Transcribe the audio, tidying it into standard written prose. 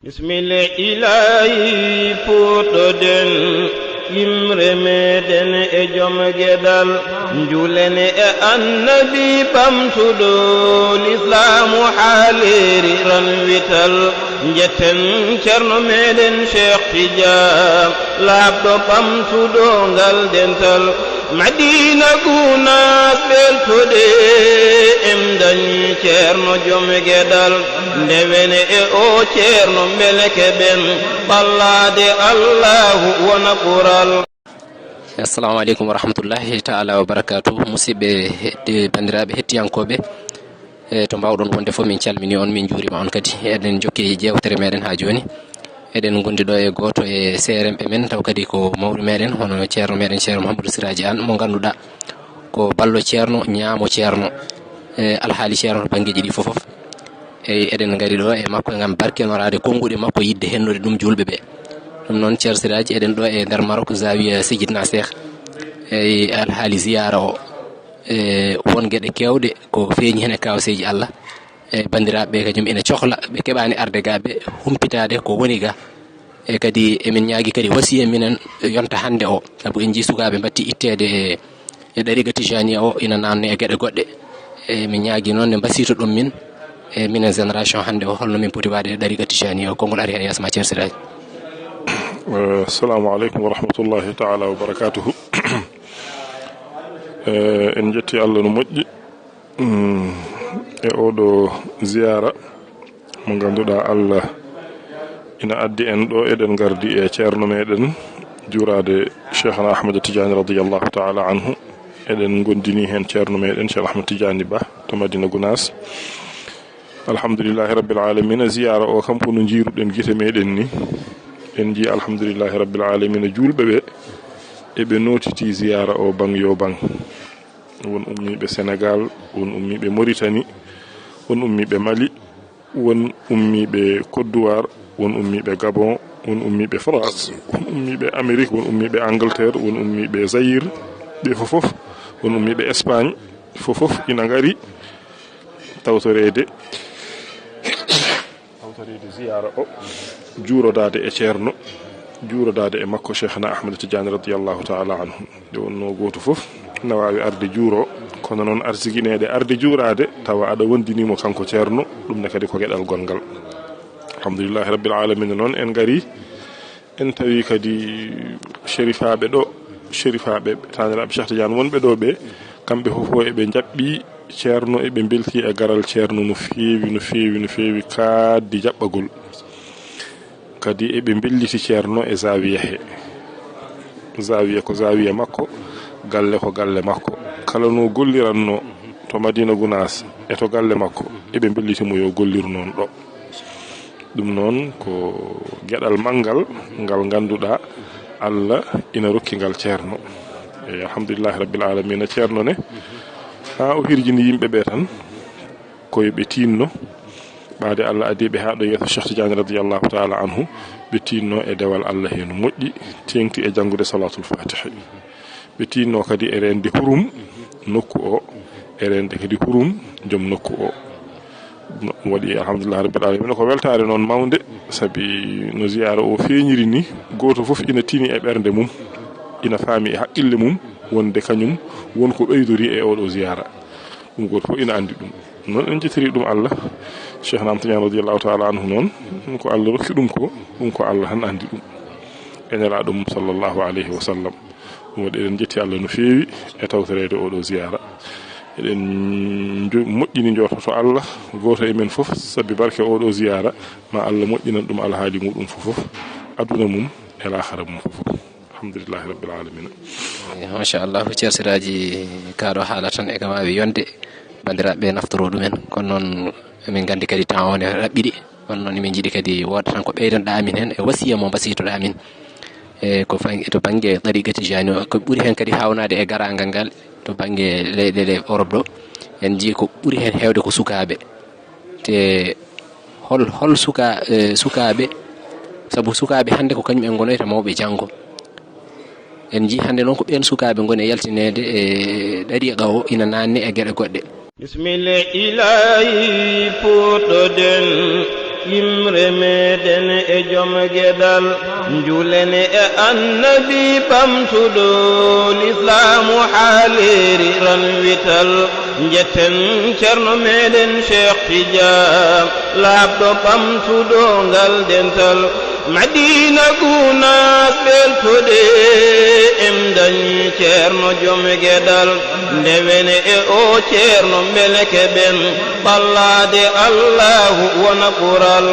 Bismillah ilahi puɗɗoɗen yimre meɗen e joom gueɗal julene e annabi ɓamtuɗo l'islamu haaleri ran wital jetten ceerno meɗen Cheikh Tidiane labɗo ɓamtuɗo ngal dental Madina Gounass ɓeltoɗe em dañi ceerno joom gueɗal ndewene e o ceerno meleke ɓen ɓallade Allahu wona ɓural. Assalamu aleykum wa rahmatullahi ta'ala wa barakatuh. Musidɓe bandiraɓe hettiyankoɓe to mbawɗon wonde fof min calmini on, min juurima on kadi. Eɗen jokki jewtere meɗen ha joni, eɗen gondi ɗo e goto e CRMP men, taw kadi ko mawɗo meɗen hono ceerno meɗen ceerno Mouhamadou Siraji Anne mo ganduɗa ko ballo ceerno, ñaamo ceerno, alhaali ceerno to banggueji ɗi fofof. Eyi eɗen gari ɗo e makko gam barkenorade konguɗe makko yidde hennude ɗum julɓe ɓe. ɗum noon ceerno Siraji eɗen ɗo e nder Maroc zawiya Sidina Cheikh, eyi alhaali ziyara o won gueɗe kewɗe ko feeñi hen e kawseji Allah, e bandiraɓe kadi ina cohla ɓe keɓani arde ga ɓe humpitade ko woni ga, e kadi emin ñaagui kadi wasiya minen yonta hande o, saabu en jii sukaɓe batti ittede e ɗariga tijaniya o ina nanne e gueɗe goɗɗe, e min ñaagui noon ne mbasito ɗum min e minen génération hande o holno min poti wade e ɗariga tijaniya o. Konngol ari hen yasma ceerno Siraji. Assalamu aleykum wa rahmatullahi ta'ala wa barakatuhu. En jetti Allah no moƴƴi e oɗo ziyara mo ganduɗa Allah ina addi en ɗo, eɗen gardi e ceerno meɗen juurade Cheikhna Ahmad Tidiane radiyallahu ta'ala anhu. Eɗen gondini hen ceerno meɗen Cheikh Ahmad Tidiane Ba to Madina Gounass. Alhamdulillahi rabbil alamin. Ziyara o kam ko no jiiruɗen guite meɗen ni, en ji alhamdulillahi rabbil alamin julɓe ɓe eɓe notiti ziyara o bang yo bang. Won ummiɓe Sénégal, won ummiɓe Mauritanie, won ummiɓe Mali, won ummiɓe Côte d'Ivoire, won ummiɓe Gabon, won ummiɓe France, won ummiɓe Amérique, won ummiɓe Angleterre, won ummiɓe Zaïre, ɓe fofof, won ummiɓe Espagne, fofof ina ngari tawtorede ziyara o, juurodade e ceerno, juurodade e makko Cheikhna Ahmad Tidiane radiyallahu ta'ala anhu. Nde wonno goto fof na wawi arde juuro, kono noon arsiginede arde juurade tawa aɗa wondinimo kanko ceerno, ɗum ne kadi ko gueɗal gongal. Alhamdulillahi rabbil alamin. Noon en gari en tawi kadi shérifaɓe ɗo, shérifaɓe taniraɓe Cheikh Tidiane wonɓe ɗo ɓe, kamɓe fofo eɓe jaɓɓi ceerno, eɓe belti e garal ceerno no feewi no feewi no feewi, kaddi jaɓɓagol. Kadi eɓe belliti ceerno e zawiya he, zawiya ko zawiya makko, galle ko galle makko. Kala no golliranno to Madina Gounass e to galle makko eɓe bellitimo yo gollir noon ɗo. ɗum noon ko gueɗal manggal ngal ganduɗa Allah ina rokki ngal ceerno. E alhamdulillahi rabbil alamin. Ceerno ne ha o hirjini yimɓeɓe tan koyeɓe tinno ɓaade Allah adiɓe ha ɗo yeeso Cheikh Tidiane radiyallahu ta'ala anhu, ɓe tinno e dewal Allah hen moƴƴi, tengti e jangude salatul fatiha. Ɓe tinno kadi e rende hurum nokku o, e rende kadi hurum joom nokku o. Waɗi alhamdulillah rabbil alamin ko weltare noon mawde, sabi no ziyara o feeñiri ni goto fof ina tini e ɓernde mum, ina faami e haqqille mum wonde kañum wonko ɓeydori e oɗo ziyara. ɗum goto fof ina andi ɗum. Noon en jettiri ɗum Allah. Cheikh Ahmad Tidiane radiyallahu ta'ala anhu noon ɗum ko Allah rokki ɗum ko, ɗum ko Allah tan andi ɗum e nelaɗo mum sallallahu alayhi wa sallam. ɗum waɗi eɗen jetti Allah no feewi e tawtorede oɗo ziyara. eɗen moƴƴini jortoto Allah goto e men fof, sabi barke oɗo ziyara ma Allah moƴƴinan ɗum alhaali muɗum fofof, aduna mum e lahara mum fofof. Alhamdulillahi rabbil alamin. Machallah ceerno Siraji, kaɗo haala tan e kam wawi yonde bandiraɓe naftoro ɗumen, kono noon min gandi kadi temps o ne raɓɓiɗi, kono noon min jiiɗi kadi woda tan ko ɓeydanɗa amin hen e wasiya mo mbasitoɗa amin e ko to banggue ɗariga tijani o, ko ɓuuri hen kadi hawnade e garagal ngal to banggue leyɗele Europe ɗo. En jii ko ɓuuri hen hewde ko sukaɓe, te hol sukaɓe, saabu sukaɓe hande ko kañum en gonoyta mawɓe janggo. En jii hande noon ko ɓen sukaɓe goni e yaltinede e ɗariqa o ina nanni e gueɗe goɗɗe. Bismillah ilahi puɗɗoɗen yimre meɗen e joom gueɗal julene e annabi bamtuɗo l'islamu haaliri ran wital jetten ceerno meɗen Cheikh Tidiane labɗo bamtuɗo ngal dental Madina Gounass ɓeltoɗe em dañi ceerno joom gueɗal ndewene e o ceerno mbele keɓen ɓallade Allahu wona ɓural